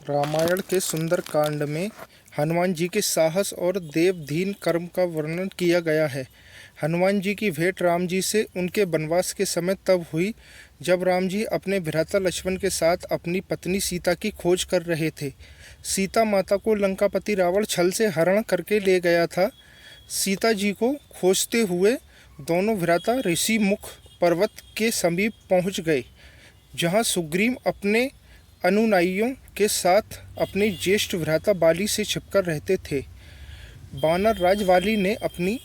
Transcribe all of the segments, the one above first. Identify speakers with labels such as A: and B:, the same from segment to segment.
A: रामायण के सुंदर कांड में हनुमान जी के साहस और देवधीन कर्म का वर्णन किया गया है। हनुमान जी की भेंट राम जी से उनके वनवास के समय तब हुई जब राम जी अपने भ्राता लक्ष्मण के साथ अपनी पत्नी सीता की खोज कर रहे थे। सीता माता को लंकापति रावण छल से हरण करके ले गया था। सीता जी को खोजते हुए दोनों भ्राता ऋषि मुख पर्वत के समीप पहुंच गए, जहां सुग्रीव अपने अनुयायियों के साथ अपने ज्येष्ठ भ्राता बाली से छिपकर रहते थे। वानर राज वाली ने अपनी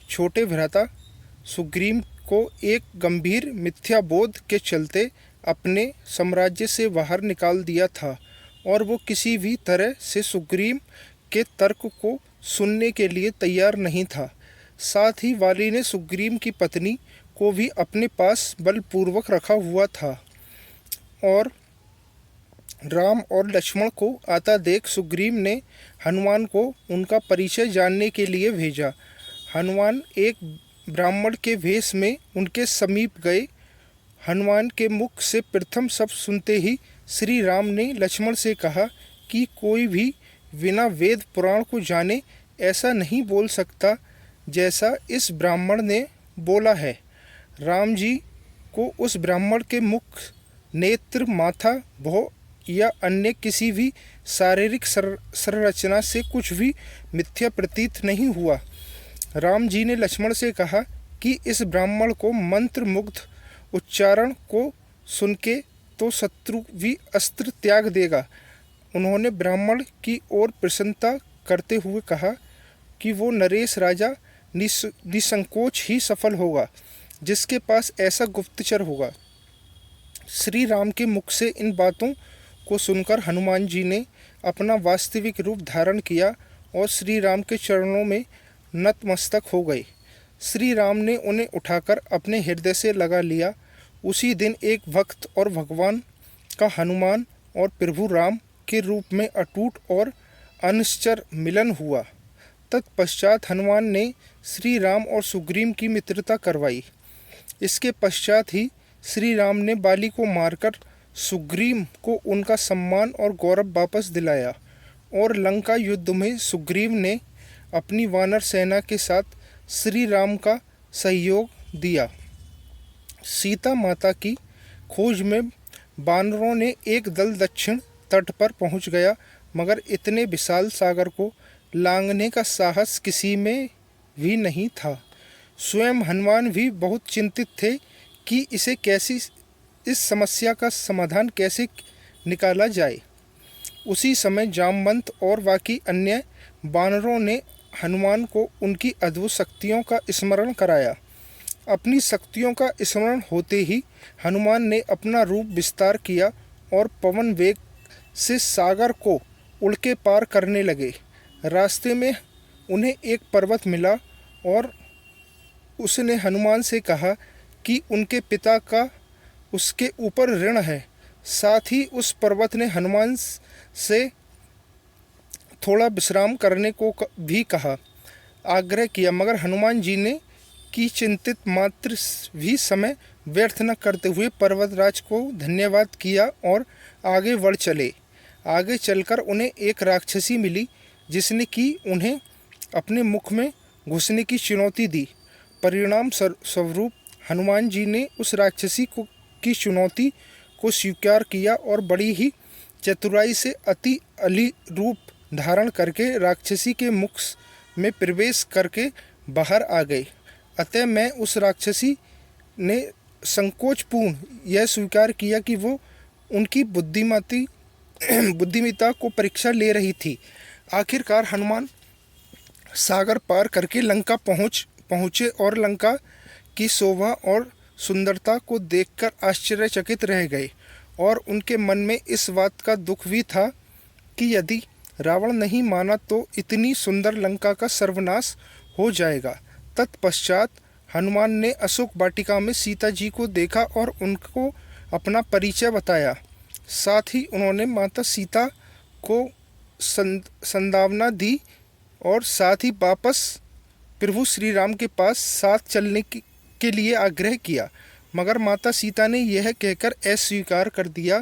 A: छोटे भ्राता सुग्रीव को एक गंभीर मिथ्याबोध के चलते अपने साम्राज्य से बाहर निकाल दिया था और वो किसी भी तरह से सुग्रीव के तर्क को सुनने के लिए तैयार नहीं था। साथ ही वाली ने सुग्रीव की पत्नी को भी अपने पास बलपूर्वक रखा हुआ था और राम और लक्ष्मण को आता देख सुग्रीव ने हनुमान को उनका परिचय जानने के लिए भेजा। हनुमान एक ब्राह्मण के वेश में उनके समीप गए। हनुमान के मुख से प्रथम शब्द सुनते ही श्री राम ने लक्ष्मण से कहा कि कोई भी बिना वेद पुराण को जाने ऐसा नहीं बोल सकता जैसा इस ब्राह्मण ने बोला है। राम जी को उस ब्राह्मण के मुख, नेत्र, माथा, भौं या अन्य किसी भी शारीरिक संरचना से कुछ भी मिथ्या प्रतीत नहीं हुआ। राम जी ने लक्ष्मण से कहा कि इस ब्राह्मण को मंत्र मुग्ध उच्चारण को सुन के तो शत्रु भी अस्त्र त्याग देगा। उन्होंने ब्राह्मण की ओर प्रसन्नता करते हुए कहा कि वो नरेश राजा निसंकोच ही सफल होगा, जिसके पास ऐसा गुप्तचर होगा। श्री राम के मुख से इन बातों को सुनकर हनुमान जी ने अपना वास्तविक रूप धारण किया और श्री राम के चरणों में नतमस्तक हो गए। श्री राम ने उन्हें उठाकर अपने हृदय से लगा लिया। उसी दिन एक भक्त और भगवान का हनुमान और प्रभु राम के रूप में अटूट और अनिश्चर मिलन हुआ। तत्पश्चात हनुमान ने श्री राम और सुग्रीव की मित्रता करवाई। इसके पश्चात ही श्री राम ने बाली को मारकर सुग्रीव को उनका सम्मान और गौरव वापस दिलाया और लंका युद्ध में सुग्रीव ने अपनी वानर सेना के साथ श्री राम का सहयोग दिया। सीता माता की खोज में वानरों ने एक दल दक्षिण तट पर पहुंच गया, मगर इतने विशाल सागर को लांघने का साहस किसी में भी नहीं था। स्वयं हनुमान भी बहुत चिंतित थे कि इस समस्या का समाधान कैसे निकाला जाए। उसी समय जामवंत और बाकी अन्य वानरों ने हनुमान को उनकी अद्भुत शक्तियों का स्मरण कराया। अपनी शक्तियों का स्मरण होते ही हनुमान ने अपना रूप विस्तार किया और पवन वेग से सागर को उड़के पार करने लगे। रास्ते में उन्हें एक पर्वत मिला और उसने हनुमान से कहा कि उनके पिता का उसके ऊपर ऋण है। साथ ही उस पर्वत ने हनुमान से थोड़ा विश्राम करने को भी कहा, आग्रह किया, मगर हनुमान जी ने कि चिंतित मात्र भी समय व्यर्थ न करते हुए पर्वतराज को धन्यवाद किया और आगे बढ़ चले। आगे चलकर उन्हें एक राक्षसी मिली, जिसने कि उन्हें अपने मुख में घुसने की चुनौती दी। परिणाम स्वरूप हनुमान जी ने उस राक्षसी की चुनौती को स्वीकार किया और बड़ी ही चतुराई से अति अली रूप धारण करके राक्षसी के मुख में प्रवेश करके बाहर आ गए। अतः मैं उस राक्षसी ने संकोचपूर्ण यह स्वीकार किया कि वो उनकी बुद्धिमत्ता को परीक्षा ले रही थी। आखिरकार हनुमान सागर पार करके लंका पहुँचे और लंका की शोभा और सुंदरता को देखकर आश्चर्यचकित रह गए और उनके मन में इस बात का दुख भी था कि यदि रावण नहीं माना तो इतनी सुंदर लंका का सर्वनाश हो जाएगा। तत्पश्चात हनुमान ने अशोक वाटिका में सीता जी को देखा और उनको अपना परिचय बताया। साथ ही उन्होंने माता सीता को संदावना दी और साथ ही वापस प्रभु श्री राम के पास साथ चलने के लिए आग्रह किया, मगर माता सीता ने यह कहकर अस्वीकार कर दिया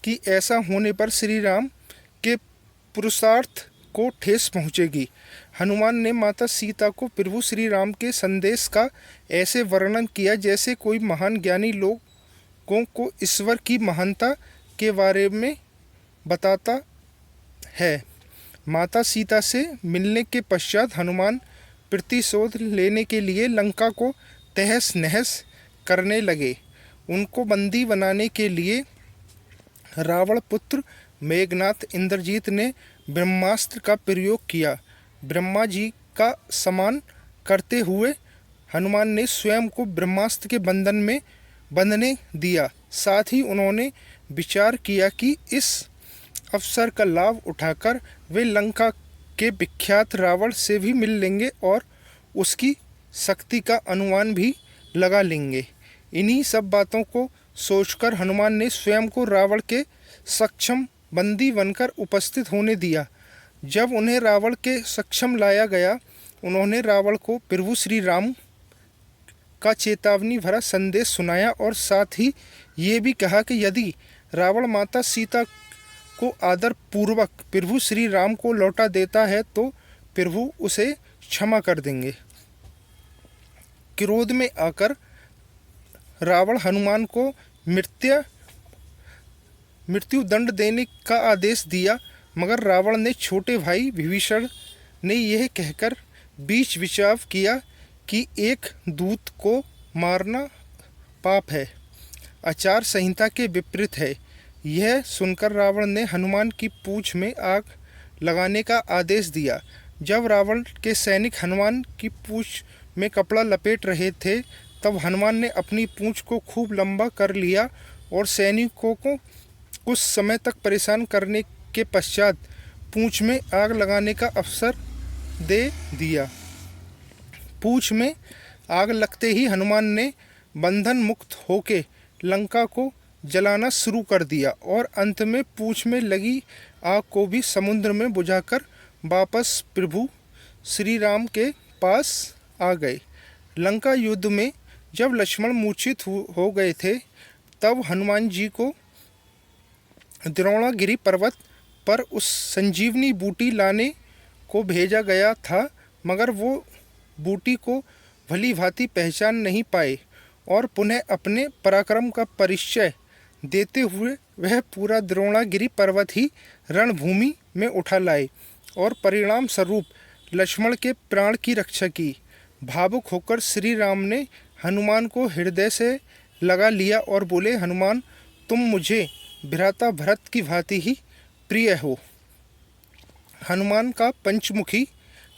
A: कि ऐसा होने पर श्री राम पुरुषार्थ को ठेस पहुंचेगी। हनुमान ने माता सीता को प्रभु श्री राम के संदेश का ऐसे वर्णन किया जैसे कोई महान ज्ञानी लोगों को ईश्वर की महानता के बारे में बताता है। माता सीता से मिलने के पश्चात हनुमान प्रतिशोध लेने के लिए लंका को तहस नहस करने लगे। उनको बंदी बनाने के लिए रावण पुत्र मेघनाथ इंद्रजीत ने ब्रह्मास्त्र का प्रयोग किया। ब्रह्मा जी का सम्मान करते हुए हनुमान ने स्वयं को ब्रह्मास्त्र के बंधन में बंधने दिया। साथ ही उन्होंने विचार किया कि इस अवसर का लाभ उठाकर वे लंका के विख्यात रावण से भी मिल लेंगे और उसकी शक्ति का अनुमान भी लगा लेंगे। इन्हीं सब बातों को सोचकर हनुमान ने स्वयं को रावण के सक्षम बंदी बनकर उपस्थित होने दिया। जब उन्हें रावण के सक्षम लाया गया, उन्होंने रावण को प्रभु श्री राम का चेतावनी भरा संदेश सुनाया और साथ ही ये भी कहा कि यदि रावण माता सीता को आदर पूर्वक प्रभु श्री राम को लौटा देता है तो प्रभु उसे क्षमा कर देंगे। क्रोध में आकर रावण हनुमान को मृत्यु दंड देने का आदेश दिया, मगर रावण ने छोटे भाई विभीषण ने यह कहकर बीच विचार किया कि एक दूत को मारना पाप है, आचार संहिता के विपरीत है। यह सुनकर रावण ने हनुमान की पूंछ में आग लगाने का आदेश दिया। जब रावण के सैनिक हनुमान की पूंछ में कपड़ा लपेट रहे थे, तब हनुमान ने अपनी पूंछ को खूब लंबा कर लिया और सैनिकों को कुछ समय तक परेशान करने के पश्चात पूंछ में आग लगाने का अवसर दे दिया। पूंछ में आग लगते ही हनुमान ने बंधन मुक्त होके लंका को जलाना शुरू कर दिया और अंत में पूंछ में लगी आग को भी समुद्र में बुझाकर वापस प्रभु श्री राम के पास आ गए। लंका युद्ध में जब लक्ष्मण मूर्छित हो गए थे, तब हनुमान जी को द्रोणागिरी पर्वत पर उस संजीवनी बूटी लाने को भेजा गया था, मगर वो बूटी को भली भांति पहचान नहीं पाए और पुनः अपने पराक्रम का परिचय देते हुए वह पूरा द्रोणागिरी पर्वत ही रणभूमि में उठा लाए और परिणाम स्वरूप लक्ष्मण के प्राण की रक्षा की। भावुक होकर श्री राम ने हनुमान को हृदय से लगा लिया और बोले, हनुमान, तुम मुझे भ्राता भरत की भांति ही प्रिय हो। हनुमान का पंचमुखी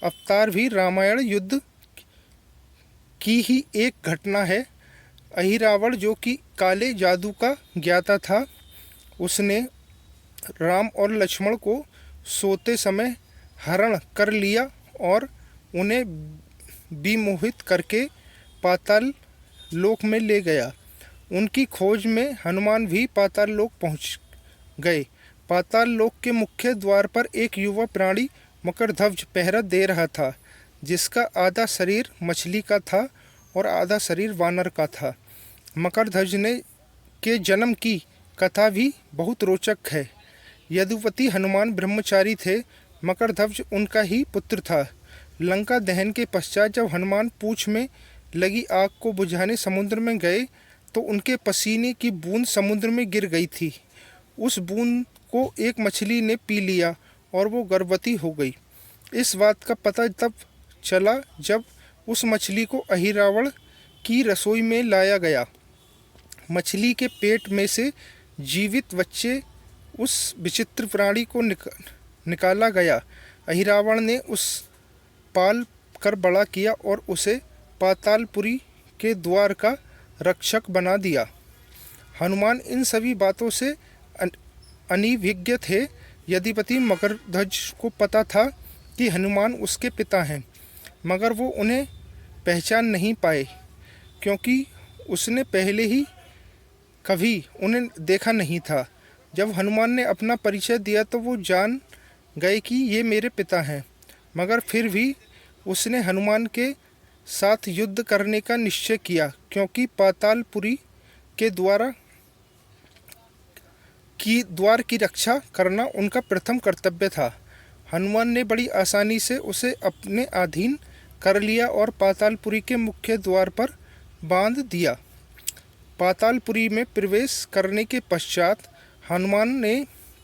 A: अवतार भी रामायण युद्ध की ही एक घटना है। अहिरावण, जो कि काले जादू का ज्ञाता था, उसने राम और लक्ष्मण को सोते समय हरण कर लिया और उन्हें विमोहित करके पाताल लोक में ले गया। उनकी खोज में हनुमान भी पाताल लोक पहुँच गए। पाताल लोक के मुख्य द्वार पर एक युवा प्राणी मकरध्वज पहरा दे रहा था, जिसका आधा शरीर मछली का था और आधा शरीर वानर का था। मकरध्वज ने के जन्म की कथा भी बहुत रोचक है। यदुपति हनुमान ब्रह्मचारी थे। मकरध्वज उनका ही पुत्र था। लंका दहन के पश्चात जब हनुमान पूंछ में लगी आग को बुझाने समुद्र में गए, तो उनके पसीने की बूंद समुद्र में गिर गई थी। उस बूंद को एक मछली ने पी लिया और वो गर्भवती हो गई। इस बात का पता तब चला जब उस मछली को अहिरावण की रसोई में लाया गया। मछली के पेट में से जीवित बच्चे उस विचित्र प्राणी को निकाला गया। अहिरावण ने उस पाल कर बड़ा किया और उसे पातालपुरी के द्वार का रक्षक बना दिया। हनुमान इन सभी बातों से अनभिज्ञ थे। यदुपति मकरध्वज को पता था कि हनुमान उसके पिता हैं, मगर वो उन्हें पहचान नहीं पाए, क्योंकि उसने पहले ही कभी उन्हें देखा नहीं था। जब हनुमान ने अपना परिचय दिया तो वो जान गए कि ये मेरे पिता हैं, मगर फिर भी उसने हनुमान के साथ युद्ध करने का निश्चय किया, क्योंकि पातालपुरी के द्वारा कि द्वार की रक्षा करना उनका प्रथम कर्तव्य था। हनुमान ने बड़ी आसानी से उसे अपने अधीन कर लिया और पातालपुरी के मुख्य द्वार पर बांध दिया। पातालपुरी में प्रवेश करने के पश्चात हनुमान ने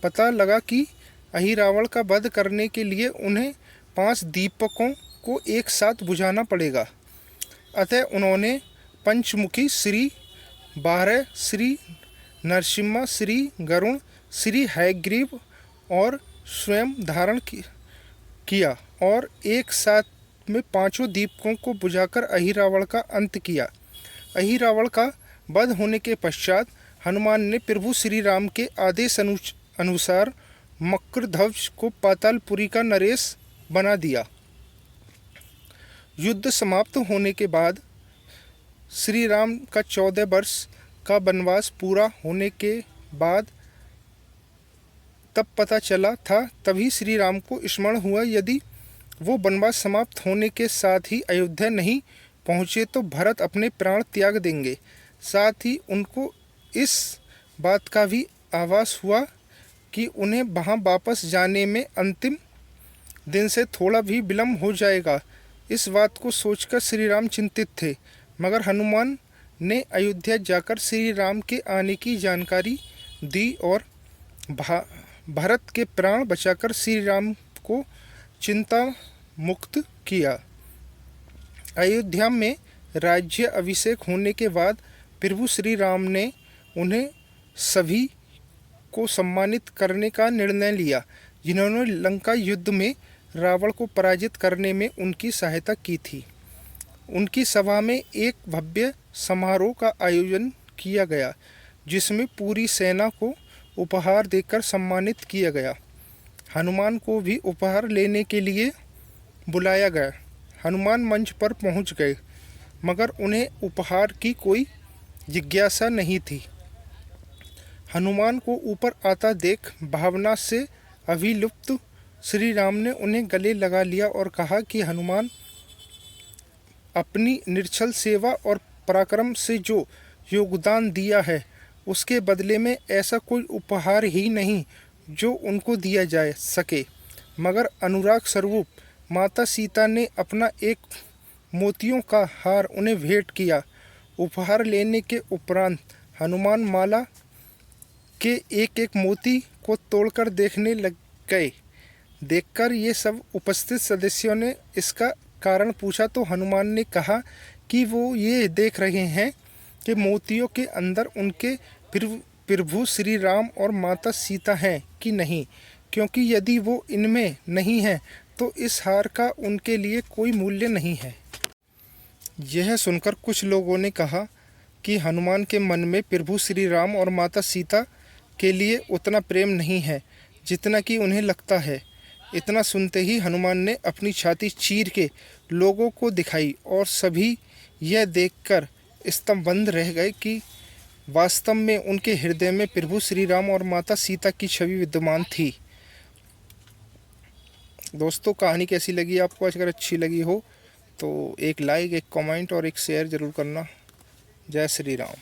A: पता लगा कि अहिरावण का वध करने के लिए उन्हें 5 दीपकों को एक साथ बुझाना पड़ेगा। अतः उन्होंने पंचमुखी श्री 12 श्री नरसिम्हा, श्री गरुण, श्री हयग्रीव और स्वयं धारण किया और एक साथ में 5 दीपकों को बुझाकर अहिरावण का अंत किया। अहिरावण का वध होने के पश्चात हनुमान ने प्रभु श्री राम के आदेश अनुसार मकरध्वज को पातालपुरी का नरेश बना दिया। युद्ध समाप्त होने के बाद श्री राम का 14 वर्ष का वनवास पूरा होने के बाद तब पता चला था, तभी श्री राम को स्मरण हुआ यदि वो वनवास समाप्त होने के साथ ही अयोध्या नहीं पहुँचे तो भरत अपने प्राण त्याग देंगे। साथ ही उनको इस बात का भी आभास हुआ कि उन्हें वहाँ वापस जाने में अंतिम दिन से थोड़ा भी विलम्ब हो जाएगा। इस बात को सोचकर श्री राम चिंतित थे, मगर हनुमान ने अयोध्या जाकर श्री राम के आने की जानकारी दी और भरत के प्राण बचाकर श्री राम को चिंता मुक्त किया। अयोध्या में राज्य अभिषेक होने के बाद प्रभु श्री राम ने उन्हें सभी को सम्मानित करने का निर्णय लिया जिन्होंने लंका युद्ध में रावण को पराजित करने में उनकी सहायता की थी। उनकी सभा में एक भव्य समारोह का आयोजन किया गया जिसमें पूरी सेना को उपहार देकर सम्मानित किया गया। हनुमान को भी उपहार लेने के लिए बुलाया गया। हनुमान मंच पर पहुंच गए, मगर उन्हें उपहार की कोई जिज्ञासा नहीं थी। हनुमान को ऊपर आता देख भावना से अभिलुप्त श्री राम ने उन्हें गले लगा लिया और कहा कि हनुमान, अपनी निर्छल सेवा और पराक्रम से जो योगदान दिया है उसके बदले में ऐसा कोई उपहार ही नहीं जो उनको दिया जा सके, मगर अनुराग स्वरूप माता सीता ने अपना एक मोतियों का हार उन्हें भेंट किया। उपहार लेने के उपरांत हनुमान माला के एक एक मोती को तोड़कर देखने लग गए। देखकर ये सब उपस्थित सदस्यों ने इसका कारण पूछा तो हनुमान ने कहा कि वो ये देख रहे हैं कि मोतियों के अंदर उनके प्रभु श्री राम और माता सीता हैं कि नहीं, क्योंकि यदि वो इनमें नहीं है तो इस हार का उनके लिए कोई मूल्य नहीं है। यह सुनकर कुछ लोगों ने कहा कि हनुमान के मन में प्रभु श्री राम और माता सीता के लिए उतना प्रेम नहीं है जितना कि उन्हें लगता है। इतना सुनते ही हनुमान ने अपनी छाती चीर के लोगों को दिखाई और सभी यह देखकर स्तंभबंद रह गए कि वास्तव में उनके हृदय में प्रभु श्री राम और माता सीता की छवि विद्यमान थी। दोस्तों, कहानी कैसी लगी आपको? अगर अच्छी लगी हो तो एक लाइक, एक कमेंट और एक शेयर ज़रूर करना। जय श्री राम।